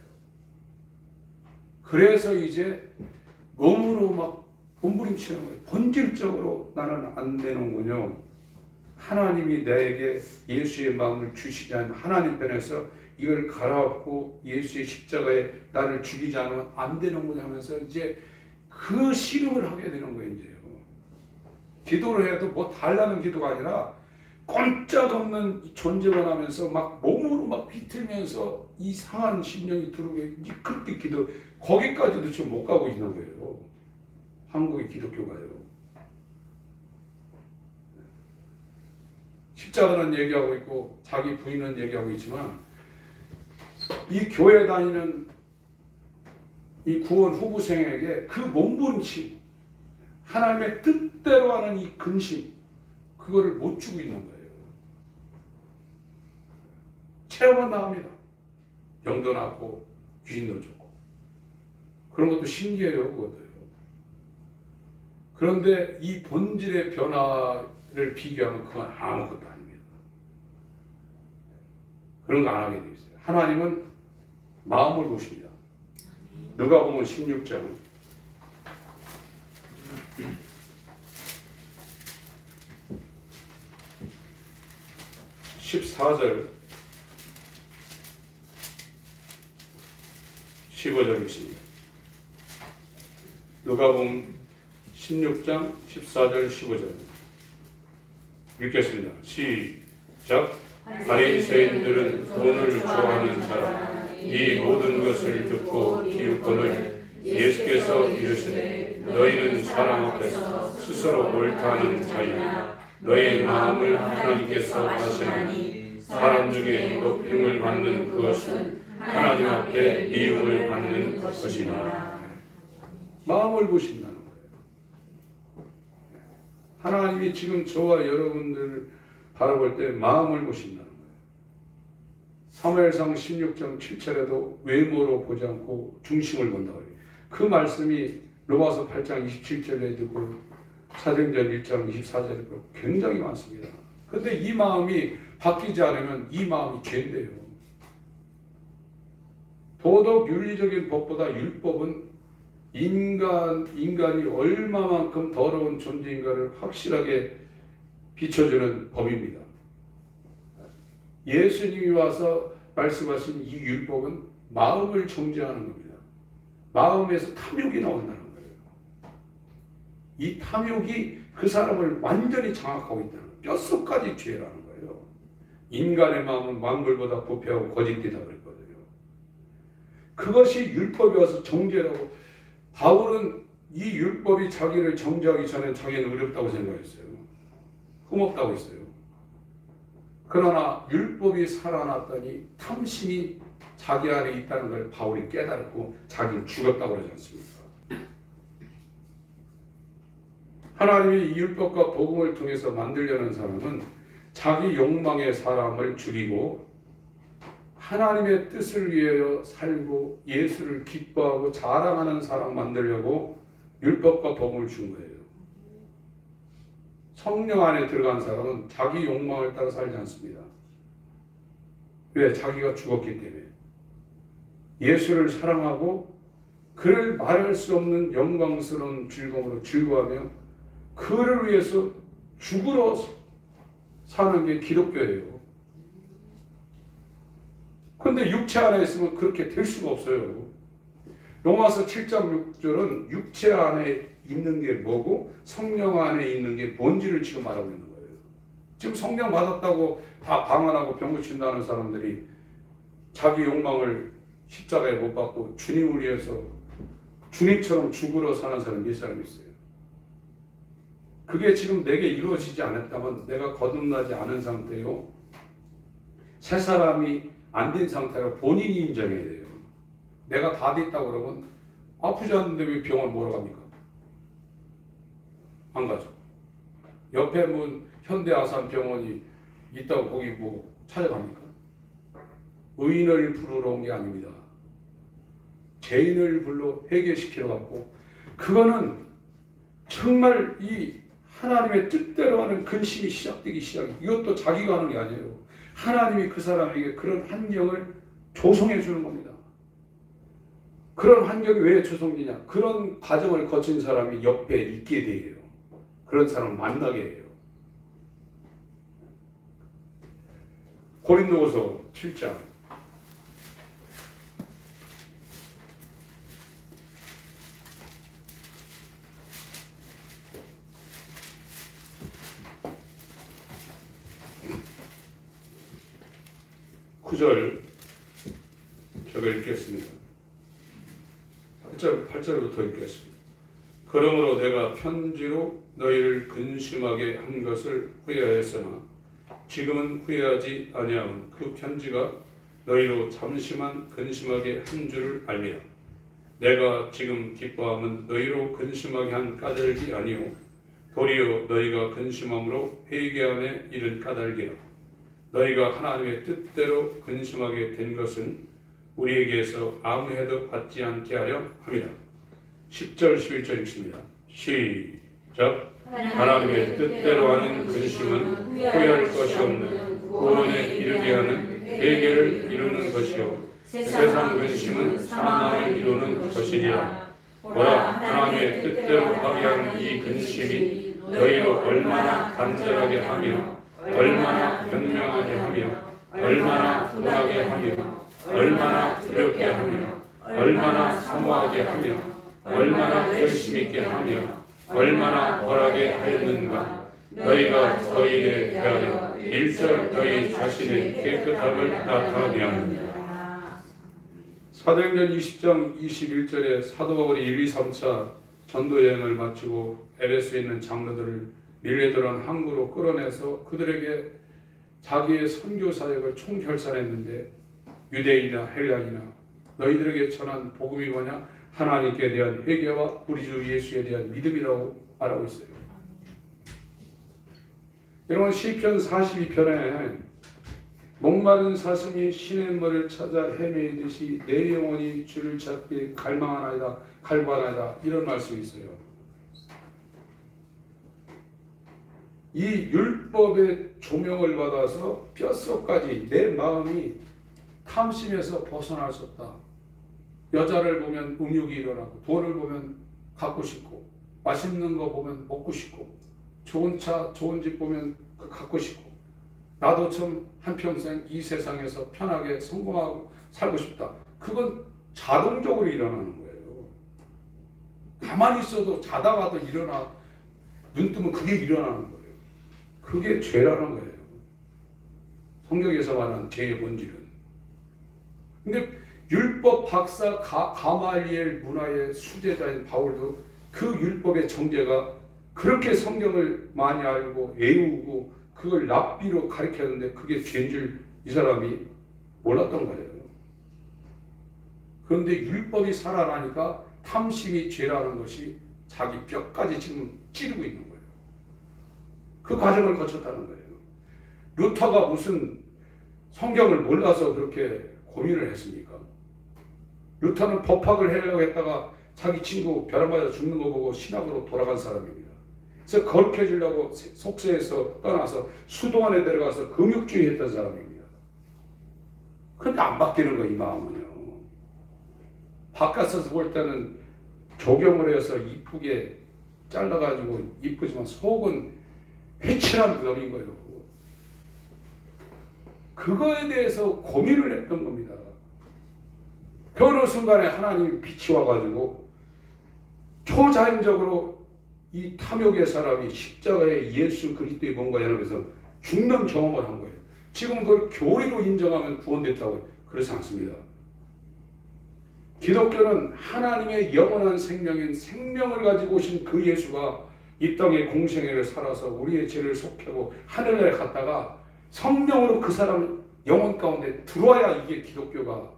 그래서 이제 몸으로 막 몸부림치는 거예요. 본질적으로 나는 안 되는군요. 하나님이 나에게 예수의 마음을 주시지 않은 하나님 편에서 이걸 갈아엎고 예수의 십자가에 나를 죽이지 않으면 안 되는구나 하면서 이제 그 씨름을 하게 되는 거예요. 이제요. 기도를 해도 뭐 달라는 기도가 아니라 꼼짝없는 존재만 하면서 막 몸으로 막 비틀면서 이 상한 심령이 들어오게 그렇게 기도, 거기까지도 지금 못 가고 있는 거예요. 한국의 기독교가요. 십자가는 얘기하고 있고 자기 부인은 얘기하고 있지만 이 교회 다니는 이 구원 후보생에게 그 몸부림침, 하나님의 뜻대로 하는 이 근심, 그거를 못 주고 있는 거예요. 체험은 나옵니다. 병도 낫고 귀신도 좋고 그런 것도 신기해요. 그것도요. 그런데 이 본질의 변화를 비교하면 그건 아무것도 아닙니다. 그런 거 안 하게 돼 있어요. 하나님은 마음을 보십니다. 누가복음 16장 14절 15절 있습니다. 누가복음 16장 14절 15절 읽겠습니다. 시작. 바리새인들은 돈을 좋아하는 자라 이 모든 것을 듣고 비웃거늘 예수께서 이르시되 너희는 사람 앞에서 스스로 옳다는 자이나 너희 마음을 하나님께서 아시나니 사람 중에 높임을 받는 그것은 하나님 앞에 미움을 받는 것이니라. 마음을 보신다는 거예요. 하나님이 지금 저와 여러분들을 바라볼 때 마음을 보신다는 거예요. 사무엘상 16장 7절에도 외모로 보지 않고 중심을 본다고 해요. 그 말씀이 로마서 8장 27절에 듣고 사도행전 1장 24절에 굉장히 많습니다. 그런데 이 마음이 바뀌지 않으면 이 마음이 죄인데요. 도덕 윤리적인 법보다 율법은 인간이 얼마만큼 더러운 존재인가를 확실하게 비춰주는 법입니다. 예수님이 와서 말씀하신 이 율법은 마음을 정죄하는 겁니다. 마음에서 탐욕이 나온다는 거예요. 이 탐욕이 그 사람을 완전히 장악하고 있다는 거예요. 뼛속까지 죄라는 거예요. 인간의 마음은 만물보다 부패하고 거짓되다 그랬거든요. 그것이 율법이 와서 정죄라고. 바울은 이 율법이 자기를 정죄하기 전에 자기는 어렵다고 생각했어요. 흠없다고 했어요. 그러나 율법이 살아났더니 탐심이 자기 안에 있다는 걸 바울이 깨달았고 자기는 죽었다고 그러지 않습니까? 하나님이 이 율법과 복음을 통해서 만들려는 사람은 자기 욕망의 사람을 줄이고 하나님의 뜻을 위하여 살고 예수를 기뻐하고 자랑하는 사람 만들려고 율법과 복음을 준 거예요. 성령 안에 들어간 사람은 자기 욕망을 따라 살지 않습니다. 왜? 자기가 죽었기 때문에. 예수를 사랑하고 그를 말할 수 없는 영광스러운 즐거움으로 즐거워하며 그를 위해서 죽으러 사는 게 기독교예요. 그런데 육체 안에 있으면 그렇게 될 수가 없어요. 로마서 7장 6절은 육체 안에 있는 게 뭐고 성령 안에 있는 게 뭔지를 지금 말하고 있는 거예요. 지금 성령 받았다고 다 방언하고 병 고친다는 사람들이 자기 욕망을 십자가에 못 박고 주님을 위해서 주님처럼 죽으러 사는 사람이 몇 사람 있어요. 그게 지금 내게 이루어지지 않았다면 내가 거듭나지 않은 상태요. 새 사람이 안 된 상태로 본인이 인정해야 돼요. 내가 다 됐다고 그러면 아프지 않는데 왜 병원 보러 갑니까? 안 가죠. 옆에 뭐 현대아산병원이 있다고 거기 뭐 찾아갑니까? 의인을 부르러 온 게 아닙니다. 죄인을 불러 해결시키러 갔고 그거는 정말 이 하나님의 뜻대로 하는 근심이 시작되기 시작해요. 이것도 자기가 하는 게 아니에요. 하나님이 그 사람에게 그런 환경을 조성해 주는 겁니다. 그런 환경이 왜 조성되냐? 그런 과정을 거친 사람이 옆에 있게 돼요. 그런 사람을 만나게 해요. 고린도후서 7장 9절 제가 읽겠습니다. 8절부터 읽겠습니다. 그러므로 내가 편지로 너희를 근심하게 한 것을 후회하였으나 지금은 후회하지 아니하면 그 편지가 너희로 잠시만 근심하게 한 줄을 알미라. 내가 지금 기뻐함은 너희로 근심하게 한 까닭이 아니오 도리어 너희가 근심함으로 회개함에 이른 까닭이라. 너희가 하나님의 뜻대로 근심하게 된 것은 우리에게서 아무 해도 받지 않게 하려 함이라. 10절 11절 읽습니다. 시작. 하나님의 뜻대로 하는 근심은 후회할 것이 없는 구원에 이르게 하는 회개를 이루는 것이요 세상 근심은 사망을 이루는 것이니라. 보라, 하나님의 뜻대로 하게 하는 이 근심이 너희로 얼마나 간절하게 하며 얼마나 변명하게 하며 얼마나 분하게 하며 얼마나 두렵게 하며 얼마나 사모하게 하며 얼마나 결심 있게 하며 얼마나 벌하게 하였는가. 너희가 저희에 대하여 일절 너희 자신의 깨끗함을 나타내게 합니다. 사도행전 20장 21절에 사도 바울이 1, 2, 3차 전도여행을 마치고 에베소에 있는 장로들을 밀레드론 항구로 끌어내서 그들에게 자기의 선교 사역을 총결산했는데 유대인이나 헬라인이나 너희들에게 전한 복음이 뭐냐? 하나님께 대한 회개와 우리 주 예수에 대한 믿음이라고 말하고 있어요. 여러분 시편 42편에 목마른 사슴이 시냇물을 찾아 헤매이듯이 내 영혼이 주를 찾기 갈망하나이다 갈구하나이다 이런 말씀이 있어요. 이 율법의 조명을 받아서 뼛속까지 내 마음이 탐심에서 벗어날 수 없다. 여자를 보면 음욕이 일어나고 돈을 보면 갖고 싶고 맛있는 거 보면 먹고 싶고 좋은 차 좋은 집 보면 갖고 싶고 나도 좀 한평생 이 세상에서 편하게 성공하고 살고 싶다. 그건 자동적으로 일어나는 거예요. 가만히 있어도 자다가도 일어나, 눈 뜨면 그게 일어나는 거예요. 그게 죄라는 거예요. 성경에서 말하는 죄의 본질은. 근데 율법 박사 가말리엘 문화의 수제자인 바울도 그 율법의 정죄가 그렇게 성경을 많이 알고 외우고 그걸 랍비로 가르쳤는데 그게 죄인 줄 이 사람이 몰랐던 거예요. 그런데 율법이 살아나니까 탐심이 죄라는 것이 자기 뼈까지 지금 찌르고 있는 거예요. 그 과정을 거쳤다는 거예요. 루터가 무슨 성경을 몰라서 그렇게 고민을 했습니까? 루터는 법학을 하려고 했다가 자기 친구 벼락 맞아 죽는 거 보고 신학으로 돌아간 사람입니다. 그래서 거룩해지려고 속세에서 떠나서 수도원에 들어가서 금욕주의 했던 사람입니다. 그런데 안 바뀌는 거예요, 이 마음은요. 바깥에서 볼 때는 조경을 해서 이쁘게 잘라가지고 이쁘지만 속은 회칠한 놈인 거예요. 그거에 대해서 고민을 했던 겁니다. 그 어느 순간에 하나님이 빛이 와가지고 초자연적으로 이 탐욕의 사람이 십자가에 예수 그리스도의 뭔가 연합해서 죽는 경험을 한 거예요. 지금 그걸 교리로 인정하면 구원됐다고 그렇지 않습니다. 기독교는 하나님의 영원한 생명인 생명을 가지고 오신 그 예수가 이 땅의 공생애를 살아서 우리의 죄를 속하고 하늘나라에 갔다가 성령으로 그 사람 영혼 가운데 들어와야 이게 기독교가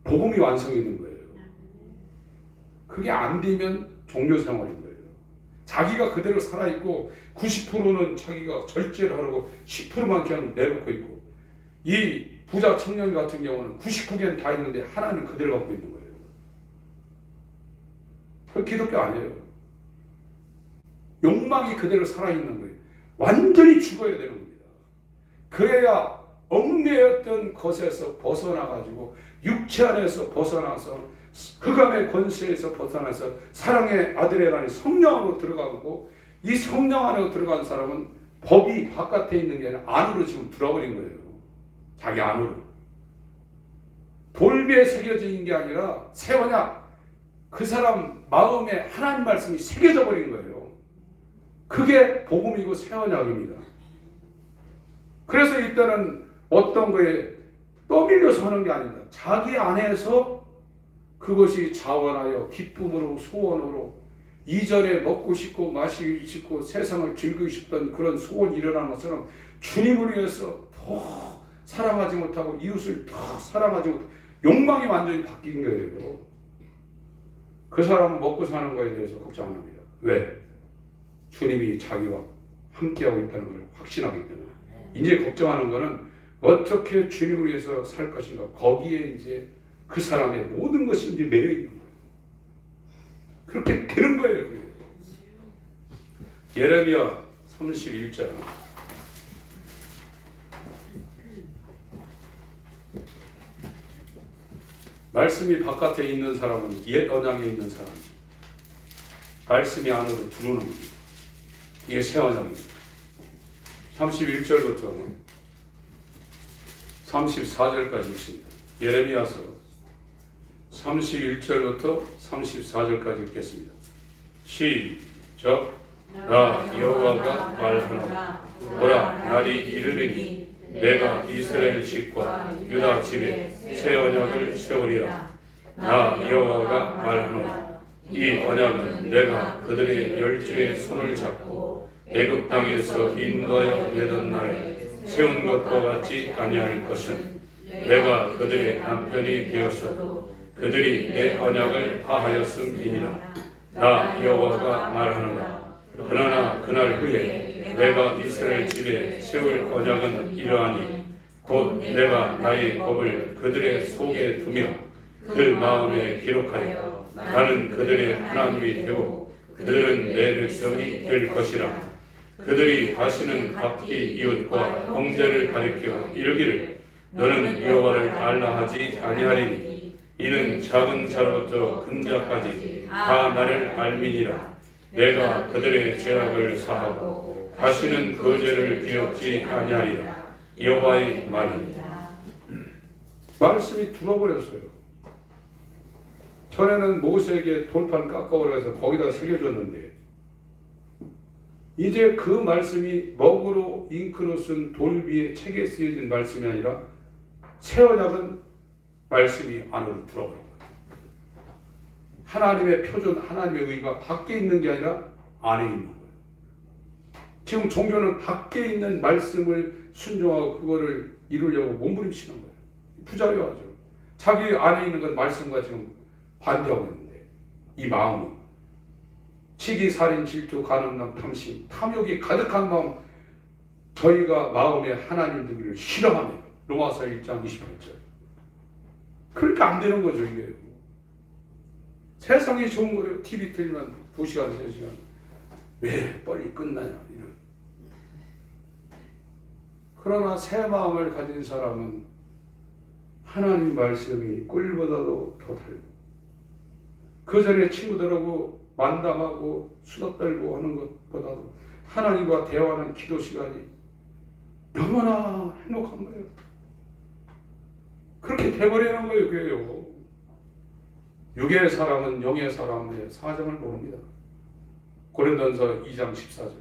복음이 완성되는 거예요. 그게 안 되면 종교생활인 거예요. 자기가 그대로 살아있고 90%는 자기가 절제를 하려고 10%만 그냥 내놓고 있고 이 부자 청년 같은 경우는 99개는 다 있는데 하나는 그대로 갖고 있는 거예요. 그 기독교 아니에요. 욕망이 그대로 살아있는 거예요. 완전히 죽어야 되는 겁니다. 그래야 얽매였던 것에서 벗어나가지고 육체 안에서 벗어나서 흑암의 권세에서 벗어나서 사랑의 아들이라는 성령 안으로 들어가고 이 성령 안으로 들어간 사람은 법이 바깥에 있는 게 아니라 안으로 지금 들어버린 거예요. 자기 안으로. 돌비에 새겨져 있는 게 아니라 새 언약. 그 사람 마음에 하나님 말씀이 새겨져 버린 거예요. 그게 복음이고 새 언약입니다. 그래서 이때는 어떤 거에 떠밀려서 하는 게 아닙니다. 자기 안에서 그것이 자원하여 기쁨으로 소원으로 이전에 먹고 싶고 마시고 싶고 세상을 즐기고 싶던 그런 소원이 일어나는 것처럼 주님을 위해서 더 사랑하지 못하고 이웃을 더 사랑하지 못하고 욕망이 완전히 바뀐 거예요. 그 사람은 먹고 사는 거에 대해서 걱정 안 합니다. 왜? 주님이 자기와 함께하고 있다는 걸 확신하기 때문에. 이제 걱정하는 거는 어떻게 주님을 위해서 살 것인가. 거기에 이제 그 사람의 모든 것이 이제 매여 있는 거예요. 그렇게 되는 거예요. 예레미야 31장. 말씀이 바깥에 있는 사람은 옛 언약에 있는 사람. 말씀이 안으로 들어오는 겁니다. 이게 새 언약입니다. 31절부터 34절까지 있습니다. 예레미야서 31절부터 34절까지 읽겠습니다. 시작. 나 여호와가 말하노라. 보라, 날이 이르리니 내가 이스라엘 집과 유다 집에 새 언약을 세우리라. 나 여호와가 말하노라. 이 언약은 내가 그들의 열조의 손을 잡고 애굽 땅에서 인도하여 내던 날에 세운 것과 같지 아니할 것은 내가 그들의 남편이 되었어도 그들이 내 언약을 파하였음이니라. 나 여호와가 말하노라. 그러나 그날 후에 내가 이스라엘 집에 세울 언약은 이러하니 곧 내가 나의 법을 그들의 속에 두며 그 마음에 기록하여 나는 그들의 하나님이 되고 그들은 내 백성이 될 것이라. 그들이 다시는 각기 이웃과 형제를 가리켜 이르기를 너는 여호와를 알라 하지 아니하리니 이는 작은 자로부터 큰 자까지 다 나를 알미니라. 내가 그들의 죄악을 사하고 다시는 그 죄를 기억지 아니하리라. 여호와의 말입니다. 말씀이 들어버렸어요. 전에는 모세에게 돌판 깎아오라 해서 거기다 새겨줬는데 이제 그 말씀이 먹으로 잉크로 쓴 돌 위에 책에 쓰여진 말씀이 아니라 새 언약은 말씀이 안으로 들어버린 거예요. 하나님의 표준, 하나님의 의가 밖에 있는 게 아니라 안에 있는 거예요. 지금 종교는 밖에 있는 말씀을 순종하고 그거를 이루려고 몸부림치는 거예요. 부자유하죠. 자기 안에 있는 건 말씀과 지금 반대하고 있는데 이 마음은 시기, 살인, 질투, 간음남, 탐심, 탐욕이 가득한 마음, 저희가 마음에 하나님 되기를 싫어하며 로마서 1장 28절. 그렇게 안 되는 거죠. 이게 세상이 좋은 거예요. TV 틀면 2시간, 3시간 왜 빨리 끝나냐 이런. 그러나 새 마음을 가진 사람은 하나님 말씀이 꿀보다도 더 달고 그 전에 친구들하고 만담하고 수다 떨고 하는 것보다도 하나님과 대화하는 기도 시간이 너무나 행복한 거예요. 그렇게 돼버리는 거예요. 그게요. 육의 사람은 영의 사람의 사정을 모릅니다. 고린도전서 2장 14절.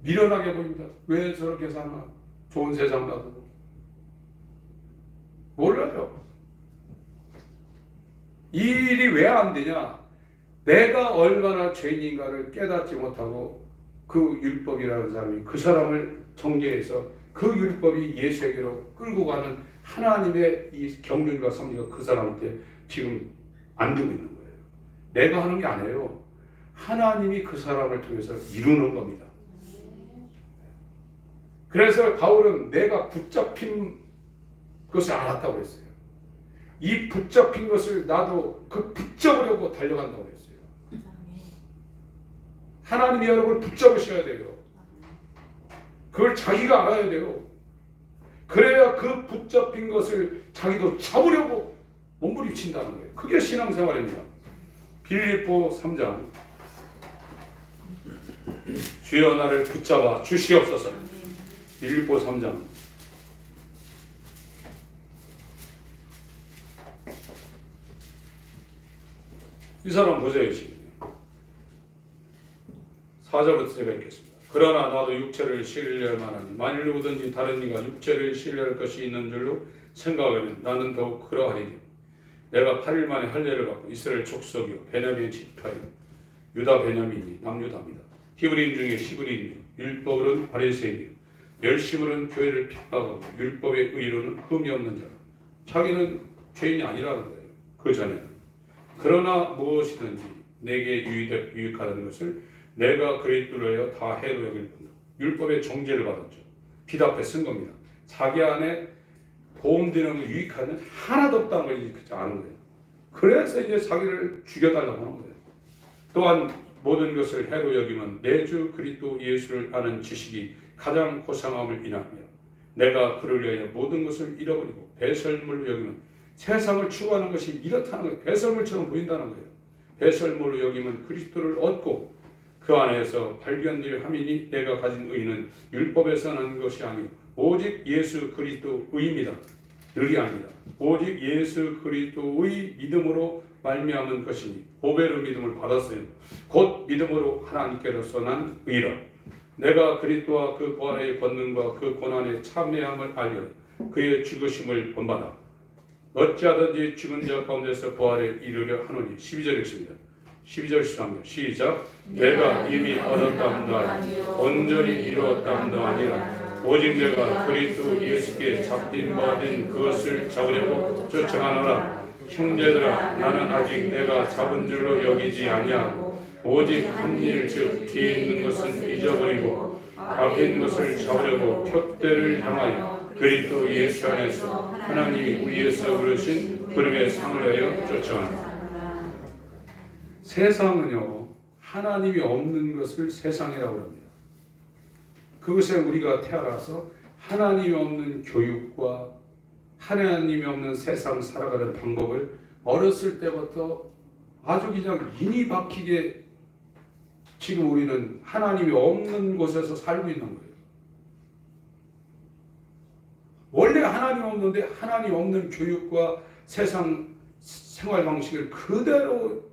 미련하게 보입니다. 왜 저렇게 사나? 좋은 세상 놔두고. 몰라요. 이 일이 왜 안 되냐? 내가 얼마나 죄인인가를 깨닫지 못하고 그 율법이라는 사람이 그 사람을 정죄해서 그 율법이 예수에게로 끌고 가는 하나님의 이 경륜과 섭리가 그 사람한테 지금 안 되고 있는 거예요. 내가 하는 게 아니에요. 하나님이 그 사람을 통해서 이루는 겁니다. 그래서 바울은 내가 붙잡힌 것을 알았다고 했어요. 이 붙잡힌 것을 나도 그 붙잡으려고 달려간다고 했어요. 하나님이 여러분을 붙잡으셔야 돼요. 그걸 자기가 알아야 돼요. 그래야 그 붙잡힌 것을 자기도 잡으려고 몸부림친다는 거예요. 그게 신앙생활입니다. 빌립보 3장. 주여 나를 붙잡아 주시옵소서. 빌립보 3장. 이 사람 보세요. 지금 4절부터 제가 읽겠습니다. 그러나 나도 육체를 신뢰할 만하니 만일 누구든지 다른 이가 육체를 신뢰할 것이 있는 줄로 생각하면 나는 더욱 그러하리니 내가 8일 만에 할례를 받고 이스라엘 족속이요 베냐민 지파요 유다 베냐민이 남유다입니다. 히브리인 중에 히브리인이요 율법으로는 바리새인이요 열심으로는 교회를 핍박하고 율법의 의로는 흠이 없는 자라. 자기는 죄인이 아니라는 거예요. 그 전에는. 그러나 무엇이든지 내게 유익하다는 것을 내가 그리스도로 하여 다 해로 여길 뿐이다. 율법의 정죄를 받았죠. 빛 앞에 쓴 겁니다. 자기 안에 도움되는 유익한 건 하나도 없다는 걸 이제 아는 거예요. 그래서 이제 자기를 죽여달라고 하는 거예요. 또한 모든 것을 해로 여기면 내 주 그리스도 예수를 아는 지식이 가장 고상함을 인하며 내가 그를 위하여 모든 것을 잃어버리고 배설물로 여기면 세상을 추구하는 것이 이렇다는 거예요. 배설물처럼 보인다는 거예요. 배설물로 여기면 그리스도를 얻고 그 안에서 발견될 함이니 내가 가진 의는 율법에서 난 것이 아니고 오직 예수 그리스도 의입니다. 늘이 아니다. 오직 예수 그리스도의 믿음으로 말미암은 것이니 보배로 믿음을 받았어요. 곧 믿음으로 하나님께로서 난 의라. 내가 그리스도와 그 부활의 권능과 그 고난의 참회함을 알려 그의 죽으심을 본받아 어찌하든지 죽은 자 가운데서 부활에 이르려 하노니. 12절 읽습니다. 12절 13절 시작. 내가 이미 얻었다 함도 아니라 온전히 이루었다 함도 아니라 오직 내가 그리스도 예수께 잡힌 바 된 그것을 잡으려고 쫓아가노라. 형제들아 나는 아직 내가 잡은 줄로 여기지 아니하고 오직 한 일 즉 뒤에 있는 것은 잊어버리고 앞에 있는 것을 잡으려고 표대를 향하여 그리스도 예수 안에서 하나님이 위에서 부르신 부름의 상을 하여 쫓아간다. 세상은요 하나님이 없는 것을 세상이라고 합니다. 그것에 우리가 태어나서 하나님이 없는 교육과 하나님이 없는 세상 살아가는 방법을 어렸을 때부터 아주 그냥 인이 박히게 지금 우리는 하나님이 없는 곳에서 살고 있는 거예요. 하나님 없는데 하나님 없는 교육과 세상 생활 방식을 그대로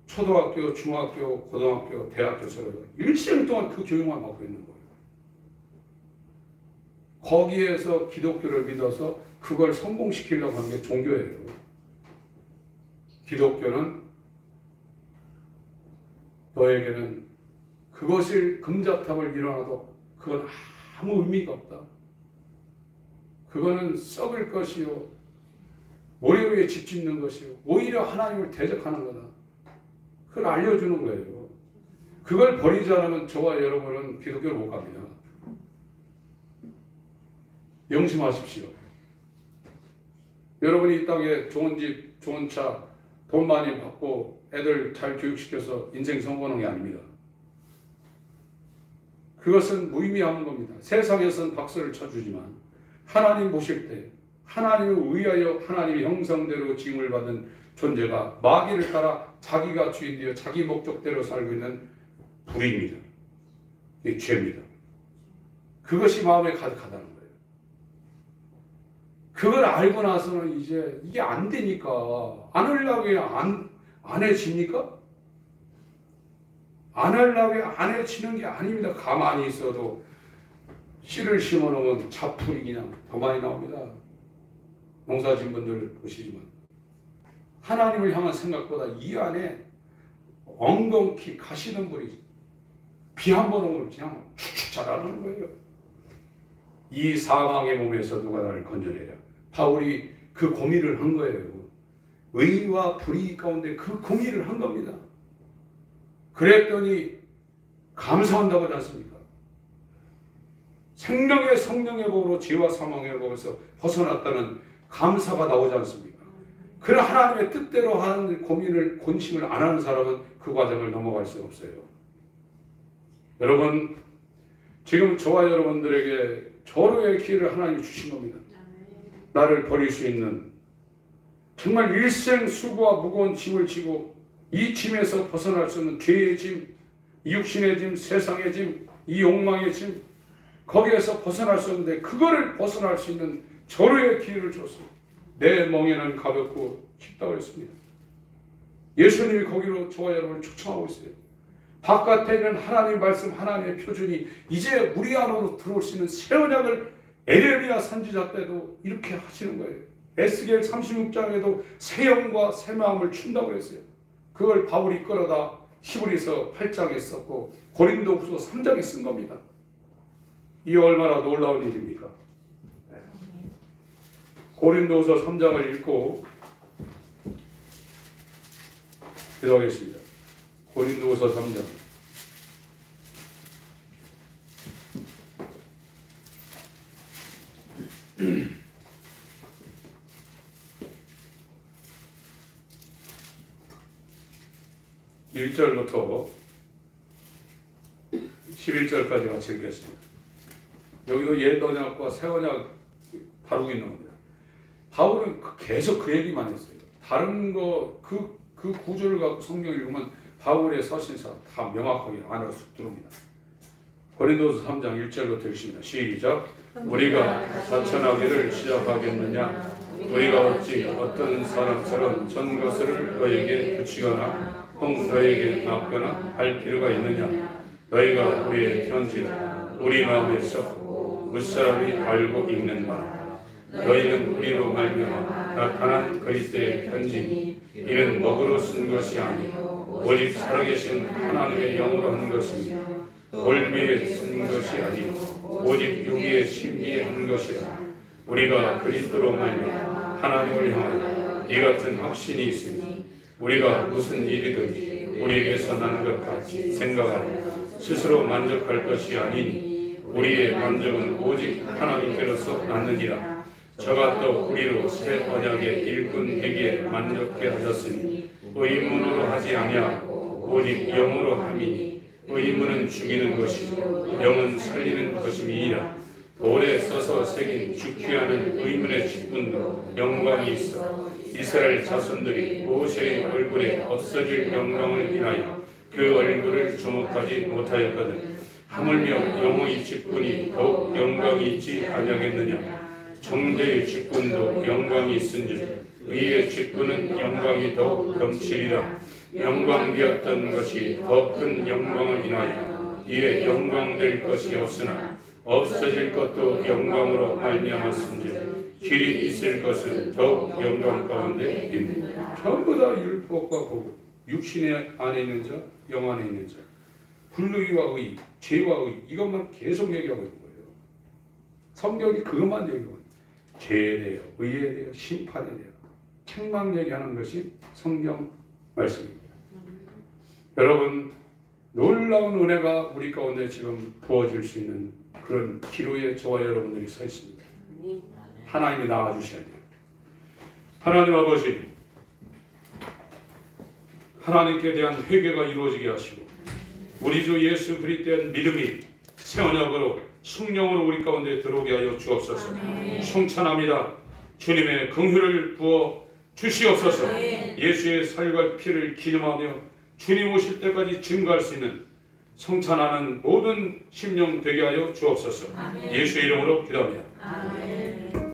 초등학교, 중학교, 고등학교, 대학교에서 일생 동안 그 교육만 하고 있는 거예요. 거기에서 기독교를 믿어서 그걸 성공시키려고 하는 게 종교예요. 기독교는 너에게는 그것을 금자탑을 일어나도 그건 아무 의미가 없다. 그거는 썩을 것이요 모래 위에 집 짓는 것이요 오히려 하나님을 대적하는 거다. 그걸 알려주는 거예요. 그걸 버리지 않으면 저와 여러분은 기독교를 못 갑니다. 명심하십시오. 여러분이 이 땅에 좋은 집, 좋은 차, 돈 많이 받고 애들 잘 교육시켜서 인생 성공하는 게 아닙니다. 그것은 무의미한 겁니다. 세상에서는 박수를 쳐주지만 하나님 보실 때 하나님을 위하여 하나님의 형상대로 지음을 받은 존재가 마귀를 따라 자기가 주인되어 자기 목적대로 살고 있는 불의입니다. 이게 죄입니다. 그것이 마음에 가득하다는 거예요. 그걸 알고 나서는 이제 이게 안 되니까 안 하려고 안 해집니까? 안 하려고 안 해지는 게 아닙니다. 가만히 있어도 씨를 심어놓으면 자풀이 그냥 더 많이 나옵니다. 농사진 분들 보시지만 하나님을 향한 생각보다 이 안에 엉겅퀴 가시는 분이 비 한 번 오면 그냥 축축 자라는 거예요. 이 사망의 몸에서 누가 나를 건져내랴. 바울이 그 고민을 한 거예요. 의와 불의 가운데 그 고민을 한 겁니다. 그랬더니 감사한다고 하지 않습니까? 생명의 성령의 법으로 죄와 사망의 법에서 벗어났다는 감사가 나오지 않습니까? 그런 하나님의 뜻대로 하는 고민을 권심을 안 하는 사람은 그 과정을 넘어갈 수 없어요. 여러분 지금 저와 여러분들에게 절호의 기회를 하나님이 주신 겁니다. 나를 버릴 수 있는 정말 일생 수고와 무거운 짐을 지고 이 짐에서 벗어날 수 없는 죄의 짐, 육신의 짐, 세상의 짐, 이 욕망의 짐 거기에서 벗어날 수 없는데 그거를 벗어날 수 있는 절호의 기회를 줬어요. 내 멍에는 가볍고 쉽다고 했습니다. 예수님이 거기로 저와 여러분을 초청하고 있어요. 바깥에 있는 하나님의 말씀, 하나님의 표준이 이제 우리 안으로 들어올 수 있는 새 언약을 에레미야 선지자 때도 이렇게 하시는 거예요. 에스겔 36장에도 새 영과 새 마음을 준다고 했어요. 그걸 바울이 끌어다 히브리서 8장에 썼고 고린도후서 3장에 쓴 겁니다. 이 얼마나 놀라운 일입니까? 고린도후서 3장을 읽고 기도하겠습니다. 고린도후서 3장 1절부터 11절까지 같이 읽겠습니다. 여기도 옛 언약과 새 언약 다루고 있는 겁니다. 바울은 계속 그 얘기만 했어요. 다른 거 그 구절을 갖고 성경 읽으면 바울의 서신사 다 명확하게 안으로 쑥 들어옵니다. 고린도서 3장 1절부터 읽습니다. 시작. 우리가 자천하기를 시작하겠느냐? 우리가 어찌 어떤 사람처럼 전 것을 너에게 붙이거나 혹 너에게 맡거나 할 필요가 있느냐? 너희가 우리의 편지를 우리 마음에서 무사람이 알고 읽는 바 너희는 우리로 말미암아 나타난 그리스도의 편지니 이는 먹으로 쓴 것이 아니요 오직 살아계신 하나님의 영으로 한 것이며 올미에 쓴 것이 아니요 오직 유기의 신비에 한 것이라. 우리가 그리스도로 말미암아 하나님을 향하여 이 같은 확신이 있으니 우리가 무슨 일이든지 우리에게서 난 것 같이 생각하여 스스로 만족할 것이 아니니 우리의 만족은 오직 하나님께로서 났느니라. 저가 또 우리로 새 언약의 일꾼 되기에 만족해 하셨으니 의문으로 하지 아니하고 오직 영으로 함이니 의문은 죽이는 것이고 영은 살리는 것임이니라. 돌에 써서 새긴 죽게 하는 의문의 직분도 영광이 있어 이스라엘 자손들이 모세의 얼굴에 없어질 영광을 인하여 그 얼굴을 주목하지 못하였거든. 하물며 영의 직분이 더욱 영광이 있지 아니하겠느냐. 정죄의 직분도 영광이 있은즉 의의 직분은 영광이 더욱 넘치리라. 영광되었던 것이 더 큰 영광을 인하여 이에 영광될 것이 없으나 없어질 것도 영광으로 말미암았은즉 길이 있을 것은 더욱 영광 가운데 있느니라. 전부 다 율법과 법, 육신의 안에 있는 자, 영 안에 있는 자, 불의와 의, 죄와 의, 이것만 계속 얘기하고 있는 거예요. 성경이 그것만 얘기하고 있는 거예요. 죄에 대해, 의에 대해, 심판에 대해 책망 얘기하는 것이 성경 말씀입니다. 여러분, 놀라운 은혜가 우리 가운데 지금 부어질 수 있는 그런 기로에 저와 여러분들이 서 있습니다. 하나님이 나와주셔야 돼요. 하나님 아버지, 하나님께 대한 회개가 이루어지게 하시고 우리 주 예수 그리스도에 대한 믿음이 새 언약으로 성령으로 우리 가운데 들어오게 하여 주옵소서. 송찬합니다. 주님의 긍휼을 부어 주시옵소서. 예수의 살과 피를 기념하며 주님 오실 때까지 증거할 수 있는 성찬하는 모든 심령 되게 하여 주옵소서. 예수의 이름으로 기도합니다.